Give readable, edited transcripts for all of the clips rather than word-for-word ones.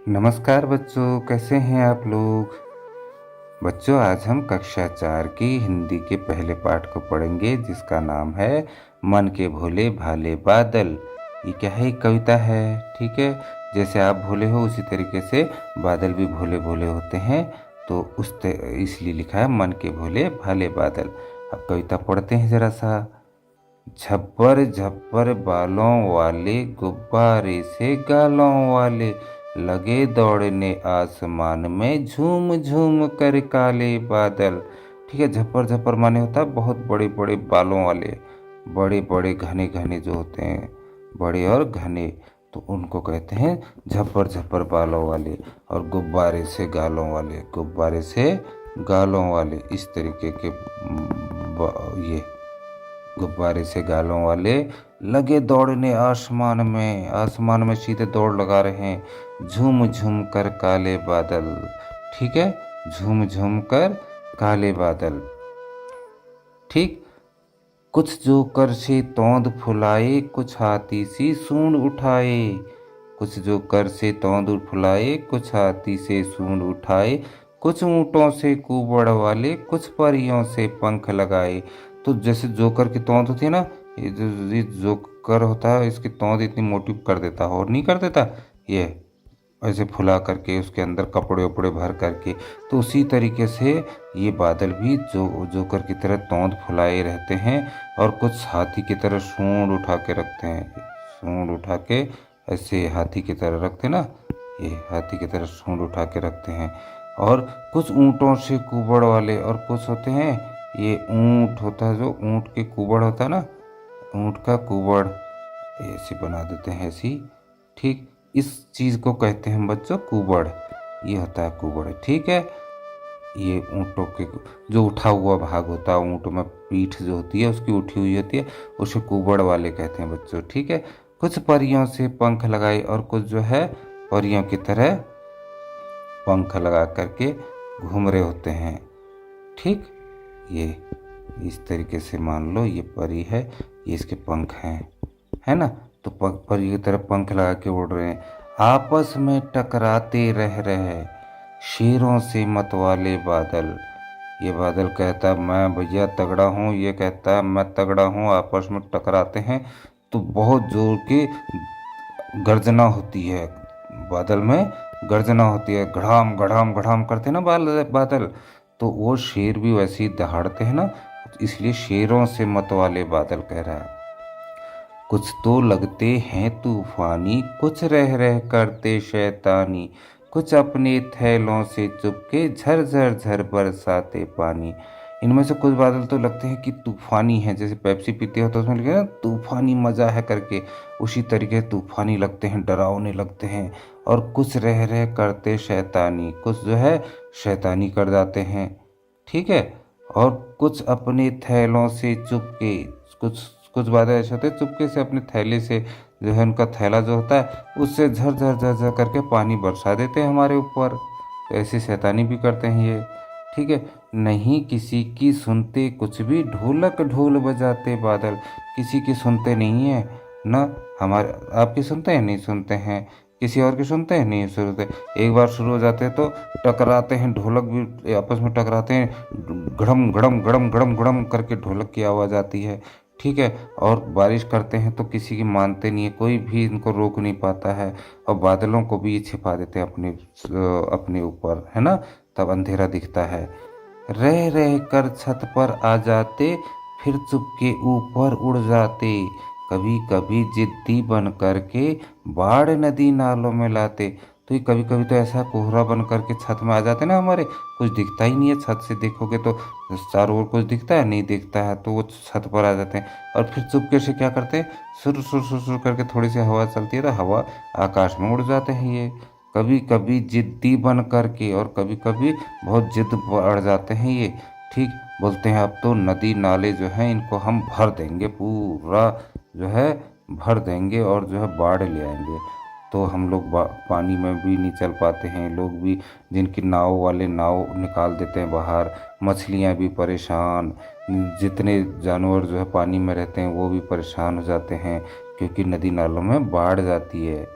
नमस्कार बच्चों, कैसे हैं आप लोग। बच्चों, आज हम कक्षा 4 की हिंदी के पहले पाठ को पढ़ेंगे, जिसका नाम है मन के भोले भाले बादल। ये क्या है? एक कविता है। ठीक है, जैसे आप भोले हो उसी तरीके से बादल भी भोले भोले होते हैं, तो इसलिए लिखा है मन के भोले भाले बादल। अब कविता पढ़ते हैं जरा सा। झप्पर झप्पर बालों वाले, गुब्बारे से गालों वाले, लगे दौड़ने आसमान में, झूम झूम कर काले बादल। ठीक है, झप्पर झप्पर माने होता है बहुत बड़े बड़े बालों वाले, बड़े बड़े घने घने जो होते हैं, बड़े और घने, तो उनको कहते हैं झप्पर झप्पर बालों वाले। और गुब्बारे से गालों वाले, गुब्बारे से गालों वाले, इस तरीके के ये गुब्बारे से गालों वाले, लगे दौड़ने आसमान में, आसमान में सीधे दौड़ लगा रहे हैं, झूम झूम कर काले बादल। ठीक है, झूम झूम कर काले बादल। ठीक, कुछ जोकर से तोंद फुलाए, कुछ हाथी सी सूंड उठाए। कुछ जोकर से तोंद फुलाए, कुछ हाथी से सूंड उठाए, कुछ ऊँटों से कुबड़ वाले, कुछ परियों से पंख लगाए। तो जैसे जोकर की तोंद होती है ना, ये जोकर होता है, इसकी तोंद इतनी मोटी कर देता है, और नहीं कर देता ये ऐसे फुला करके उसके अंदर कपड़े वपड़े भर करके। तो उसी तरीके से ये बादल भी जोकर की तरह तोंद फुलाए रहते हैं, और कुछ हाथी की तरह सूंड उठा के रखते हैं, सूंड उठा के ऐसे हाथी की तरह रखते ना, ये हाथी की तरह सूंड उठा के रखते हैं। और कुछ ऊँटों से कुबड़ वाले, और कुछ होते हैं, ये ऊँट होता है, जो ऊँट के कुबड़ होता है ना, ऊँट का कुबड़ ऐसे बना देते हैं ऐसी। ठीक, इस चीज़ को कहते हैं बच्चों कुबड़, ये होता है कुबड़। ठीक है, ये ऊँटों के जो उठा हुआ भाग होता है, ऊँट में पीठ जो होती है उसकी उठी हुई होती है, उसे कुबड़ वाले कहते हैं बच्चों। ठीक है, कुछ परियों से पंख लगाए, और कुछ जो है परियों की तरह पंख लगा करके घूम रहे होते हैं। ठीक, ये इस तरीके से मान लो ये परी है, ये इसके पंख हैं, है ना। तो परी की तरफ पंख लगा के उड़ रहे हैं, आपस में टकराते रह रहे शेरों से मतवाले बादल। ये बादल कहता है मैं भैया तगड़ा हूँ, ये कहता है मैं तगड़ा हूँ, आपस में टकराते हैं, तो बहुत जोर की गर्जना होती है, बादल में गर्जना होती है, घड़ाम घड़ाम घड़ाम करते हैं ना बादल, तो वो शेर भी वैसे ही दहाड़ते हैं ना, इसलिए शेरों से मतवाले बादल कह रहा है। कुछ तो लगते हैं तूफानी, कुछ रह रह करते शैतानी, कुछ अपने थैलों से चुपके झर झर झर बरसाते पानी। इनमें से कुछ बादल तो लगते हैं कि तूफानी है, जैसे पेप्सी पीते हो तो उसमें लिखे ना तूफानी मज़ा है करके, उसी तरीके तूफानी लगते हैं, डरावने लगते हैं। और कुछ रह रह करते शैतानी, कुछ जो है शैतानी कर जाते हैं। ठीक है, और कुछ अपने थैलों से चुपके, कुछ कुछ बादल ऐसे होते हैं चुपके से अपने थैले से जो है, उनका थैला जो होता है उससे झर झर झर झर करके पानी बरसा देते हैं हमारे ऊपर, तो ऐसी शैतानी भी करते हैं ये। ठीक है, नहीं किसी की सुनते कुछ भी, ढोलक ढोल बजाते बादल। किसी की सुनते नहीं है ना, हमारे आपकी सुनते हैं? नहीं सुनते हैं। किसी और की सुनते हैं? नहीं सुनते। एक बार शुरू हो जाते हैं तो टकराते हैं, ढोलक भी आपस में टकराते हैं, गड़म गड़म गड़म गड़म गड़म करके ढोलक की आवाज़ आती है। ठीक है, और बारिश करते हैं तो किसी की मानते नहीं है, कोई भी इनको रोक नहीं पाता है, और बादलों को भी ये छिपा देते हैं अपने ऊपर, है ना, तब अंधेरा दिखता है। रह रह कर छत पर आ जाते, फिर चुपके ऊपर उड़ जाते, कभी कभी जिद्दी बन करके बाढ़ नदी नालों में लाते। तो ये कभी कभी तो ऐसा कोहरा बन करके छत में आ जाते ना हमारे, कुछ दिखता ही नहीं है, छत से देखोगे तो चारों ओर कुछ दिखता है नहीं, दिखता है तो वो छत पर आ जाते हैं, और फिर चुपके से क्या करते हैं, सुर सुर सुर सुर करके थोड़ी सी हवा चलती है तो हवा आकाश में उड़ जाते हैं ये। कभी कभी जिद्दी बन करके, और कभी कभी बहुत जिद बढ़ जाते हैं ये। ठीक, बोलते हैं अब तो नदी नाले जो हैं इनको हम भर देंगे, पूरा जो है भर देंगे, और जो है बाढ़ ले आएंगे। तो हम लोग पानी में भी नहीं चल पाते हैं, लोग भी जिनकी नाव वाले नाव निकाल देते हैं बाहर, मछलियाँ भी परेशान, जितने जानवर जो है पानी में रहते हैं वो भी परेशान हो जाते हैं, क्योंकि नदी नालों में बाढ़ जाती है।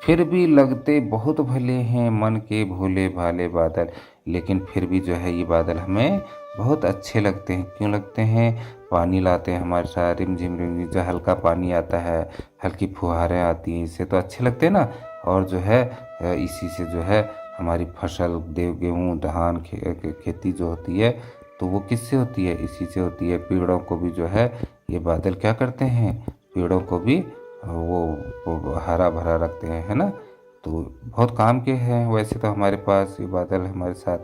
फिर भी लगते बहुत भले हैं मन के भोले भाले बादल। लेकिन फिर भी जो है ये बादल हमें बहुत अच्छे लगते हैं। क्यों लगते हैं? पानी लाते हैं हमारे साथ, रिमझिम रिमझिम जो हल्का पानी आता है, हल्की फुहारें आती हैं, इससे तो अच्छे लगते हैं ना। और जो है इसी से जो है हमारी फसल गेहूँ धान खेती जो होती है, तो वो किससे होती है? इसी से होती है। पेड़ों को भी जो है ये बादल क्या करते हैं? पेड़ों को भी वो हरा भरा रखते हैं, है ना। तो बहुत काम के हैं वैसे तो हमारे पास ये बादल हमारे साथ।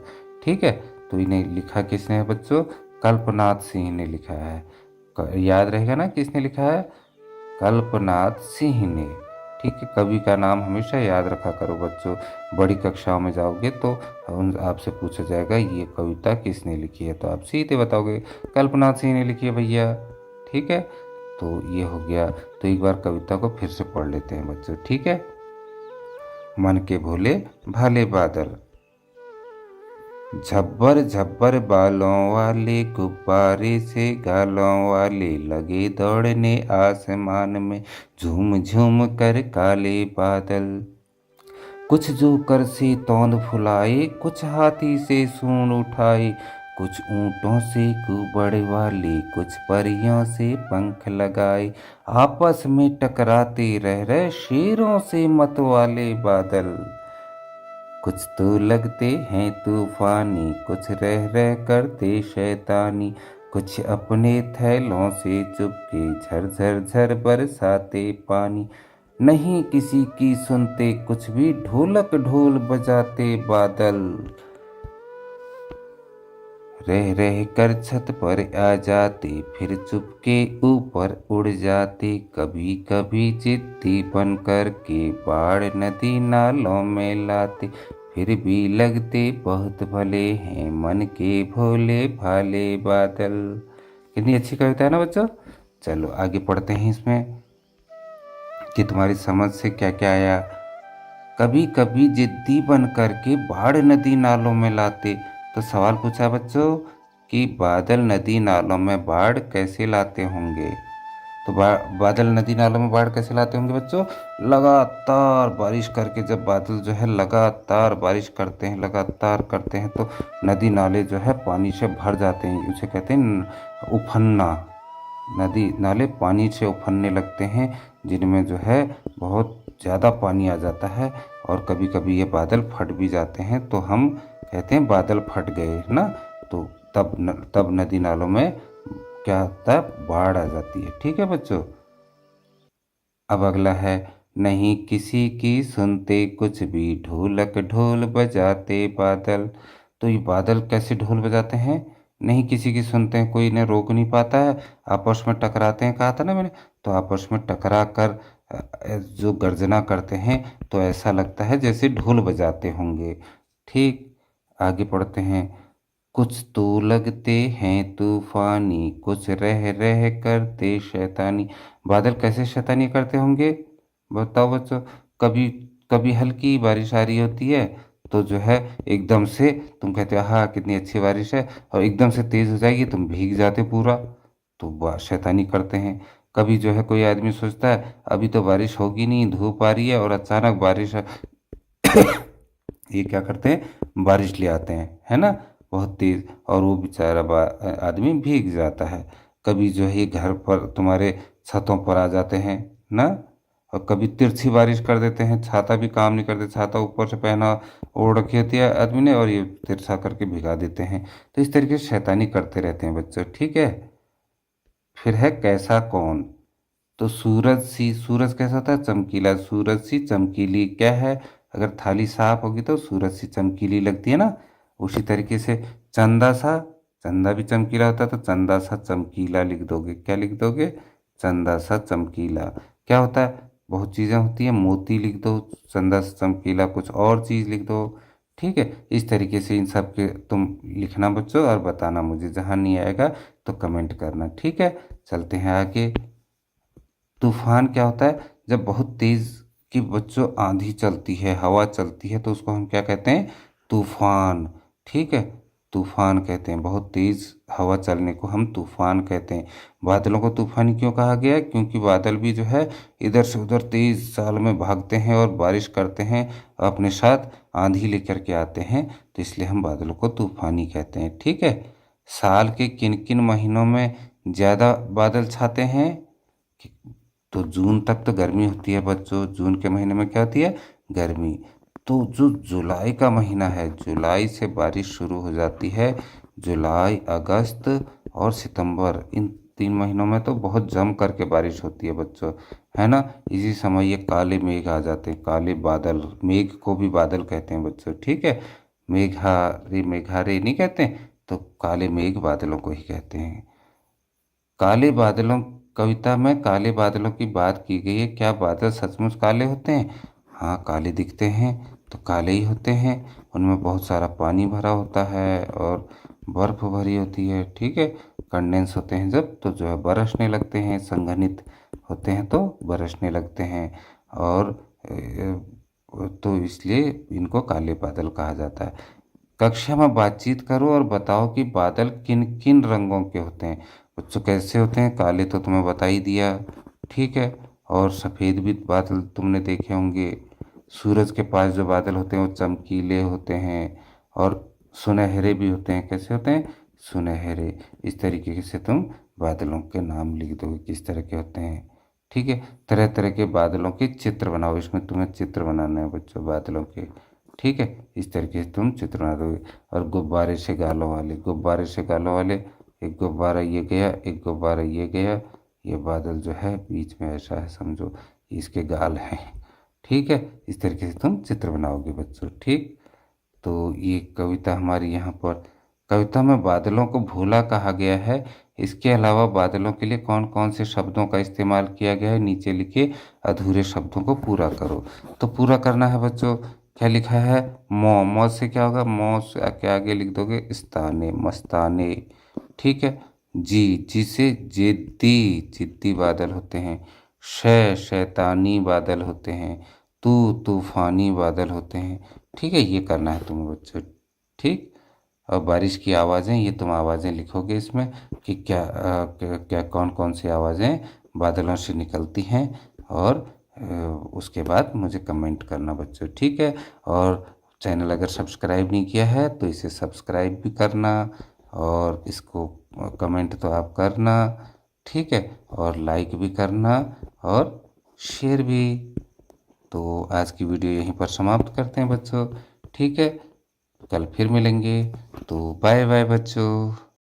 ठीक है, तो इन्हें लिखा किसने है बच्चों? कल्पनाथ सिंह ने लिखा है। याद रहेगा ना किसने लिखा है? कल्पनाथ सिंह ने। ठीक है, कवि का नाम हमेशा याद रखा करो बच्चों। बड़ी कक्षाओं में जाओगे तो आपसे पूछा जाएगा ये कविता किसने लिखी है, तो आप सीधे बताओगे कल्पनाथ सिंह ने लिखी है भैया। ठीक है, तो ये हो गया। तो एक बार कविता को फिर से पढ़ लेते हैं बच्चों, ठीक है। मन के भोले भाले बादल। झब्बर झब्बर बालों वाले गुब्बारे से गालों वाले लगे दौड़ने आसमान में झूम झूम कर काले बादल। कुछ जोकर से तौंद फुलाए, कुछ हाथी से सूंड उठाए, कुछ ऊँटों से कुबड़ वाले, कुछ परियों से पंख लगाए, आपस में टकराते रह रहे शेरों से मत वाले बादल। कुछ तो लगते हैं तूफानी, कुछ रह रह करते शैतानी, कुछ अपने थैलों से चुपके झर झर झर बरसाते पानी। नहीं किसी की सुनते कुछ भी, ढोलक ढोल बजाते बादल। रह रह कर छत पर आ जाते, फिर चुपके ऊपर उड़ जाते, कभी कभी जिद्दी बन कर के बाढ़ नदी नालों में लाते। फिर भी लगते बहुत भले हैं मन के भोले भाले बादल। कितनी अच्छी कविता है ना बच्चों। चलो आगे पढ़ते हैं इसमें कि तुम्हारी समझ से क्या क्या आया। कभी कभी जिद्दी बन करके बाढ़ नदी नालों में लाते। तो सवाल पूछा बच्चों कि बादल नदी नालों में बाढ़ कैसे लाते होंगे। तो बादल नदी नालों में बाढ़ कैसे लाते होंगे बच्चों? लगातार बारिश करके, जब बादल जो है लगातार बारिश करते हैं, लगातार करते हैं, तो नदी नाले जो है पानी से भर जाते हैं। उसे कहते हैं उफन्ना। नदी नाले पानी से उफनने लगते हैं, जिनमें जो है बहुत ज़्यादा पानी आ जाता है। और कभी कभी ये बादल फट भी जाते हैं, तो हम कहते हैं बादल फट गए ना। तो तब नदी नालों में क्या होता है? बाढ़ आ जाती है। ठीक है बच्चों। अब अगला है, नहीं किसी की सुनते कुछ भी, ढोलक ढोल बजाते बादल। तो ये बादल कैसे ढोल बजाते हैं? नहीं किसी की सुनते हैं, कोई इन्हें रोक नहीं पाता है, आपस में टकराते हैं, कहा था ना मैंने। तो आपस में टकरा कर जो गर्जना करते हैं, तो ऐसा लगता है जैसे ढोल बजाते होंगे। ठीक, आगे पढ़ते हैं। कुछ तो लगते हैं तूफानी, कुछ रह रह करते शैतानी। बादल कैसे शैतानी करते होंगे बताओ बच्चों। कभी कभी हल्की बारिश आ रही होती है, तो जो है एकदम से तुम कहते हो हाँ कितनी अच्छी बारिश है, और एकदम से तेज हो जाएगी, तुम भीग जाते पूरा। तो शैतानी करते हैं। कभी जो है कोई आदमी सोचता है अभी तो बारिश होगी नहीं, धूप आ रही है, और अचानक बारिश ये क्या करते हैं? बारिश ले आते हैं, है ना, बहुत तेज, और वो बेचारा आदमी भीग जाता है। कभी जो है ये घर पर तुम्हारे छतों पर आ जाते हैं ना। और कभी तिरछी बारिश कर देते हैं, छाता भी काम नहीं करते, छाता ऊपर से पहना ओढ़ रखी होती है आदमी ने, और ये तिरछा करके भिगा देते हैं। तो इस तरीके से शैतानी करते रहते हैं बच्चों। ठीक है, फिर है कैसा कौन। तो सूरज कैसा होता है? चमकीला। सूरज सी चमकीली क्या है? अगर थाली साफ होगी तो सूरज सी चमकीली लगती है ना। उसी तरीके से चंदा सा, चंदा भी चमकीला होता है, तो चंदा सा चमकीला लिख दोगे। क्या लिख दोगे? चंदा सा चमकीला। क्या होता है? बहुत चीज़ें होती हैं, मोती लिख दो, चंदा सा चमकीला कुछ और चीज़ लिख दो। ठीक है, इस तरीके से इन सब के तुम लिखना बच्चों, और बताना मुझे, जहाँ नहीं आएगा तो कमेंट करना। ठीक है, चलते हैं आगे। तूफान क्या होता है? जब बहुत तेज की बच्चों आंधी चलती है, हवा चलती है, तो उसको हम क्या कहते हैं? तूफान। ठीक है, तूफान कहते हैं। बहुत तेज हवा चलने को हम तूफान कहते हैं। बादलों को तूफानी क्यों कहा गया? क्योंकि बादल भी जो है इधर से उधर तेज चाल में भागते हैं और बारिश करते हैं, अपने साथ आंधी लेकर के आते हैं, तो इसलिए हम बादलों को तूफानी कहते हैं। ठीक है। साल के किन किन महीनों में ज़्यादा बादल छाते हैं? तो जून तक तो गर्मी होती है बच्चों। जून के महीने में क्या होती है? गर्मी। तो जो जुलाई का महीना है, जुलाई से बारिश शुरू हो जाती है। जुलाई, अगस्त और सितंबर, इन 3 महीनों में तो बहुत जम करके बारिश होती है बच्चों, है ना। इसी समय ये काले मेघ आ जाते हैं, काले बादल। मेघ को भी बादल कहते हैं बच्चों। ठीक है। मेघारे मेघारे नहीं कहते, तो काले मेघ बादलों को ही कहते हैं। काले बादलों, कविता में काले बादलों की बात की गई है। क्या बादल सचमुच काले होते हैं? हाँ, काले दिखते हैं तो काले ही होते हैं। उनमें बहुत सारा पानी भरा होता है और बर्फ भरी होती है। ठीक है। कंडेंस होते हैं जब, तो जो है बरसने लगते हैं। संघनित होते हैं तो बरसने लगते हैं। और तो इसलिए इनको काले बादल कहा जाता है। कक्षा में बातचीत करो और बताओ कि बादल किन किन रंगों के होते हैं। बच्चों, कैसे होते हैं? काले तो तुम्हें बता ही दिया। ठीक है। और सफ़ेद भी बादल तुमने देखे होंगे। सूरज के पास जो बादल होते हैं वो चमकीले होते हैं। और सुनहरे भी होते हैं। कैसे होते हैं? सुनहरे। इस तरीके से तुम बादलों के नाम लिख दोगे, किस तरह के होते हैं। ठीक है। तरह तरह के बादलों के चित्र बनाओ। इसमें तुम्हें चित्र बनाना है बच्चों, बादलों के। ठीक है। इस तरीके से तुम चित्र बना दोगे। और गुब्बारे से गालों वाले, गुब्बारे से गालों वाले, एक गुब्बारा ये गया, एक गुब्बारा ये गया, ये बादल जो है बीच में ऐसा है, समझो इसके गाल हैं। ठीक है। इस तरीके से तुम चित्र बनाओगे बच्चों। ठीक। तो ये कविता हमारी यहाँ पर, कविता में बादलों को भोला कहा गया है। इसके अलावा बादलों के लिए कौन कौन से शब्दों का इस्तेमाल किया गया है, नीचे लिखे अधूरे शब्दों को पूरा करो। तो पूरा करना है बच्चों। क्या लिखा है? मौ, मौ से क्या होगा? मौ से के आगे लिख दोगे स्ताने, मस्ताने। ठीक है। जी, जी से जिद्दी, जिद्दी बादल होते हैं। शैतानी बादल होते हैं। तूफानी बादल होते हैं। ठीक है। ये करना है तुम्हें बच्चों। ठीक। और बारिश की आवाज़ें, ये तुम आवाज़ें लिखोगे इसमें कि क्या कौन कौन सी आवाज़ें बादलों से निकलती हैं। और उसके बाद मुझे कमेंट करना बच्चों। ठीक है। और चैनल अगर सब्सक्राइब नहीं किया है तो इसे सब्सक्राइब भी करना, और इसको कमेंट तो आप करना। ठीक है। और लाइक भी करना और शेयर भी। तो आज की वीडियो यहीं पर समाप्त करते हैं बच्चों। ठीक है। कल फिर मिलेंगे। तो बाय बाय बच्चों।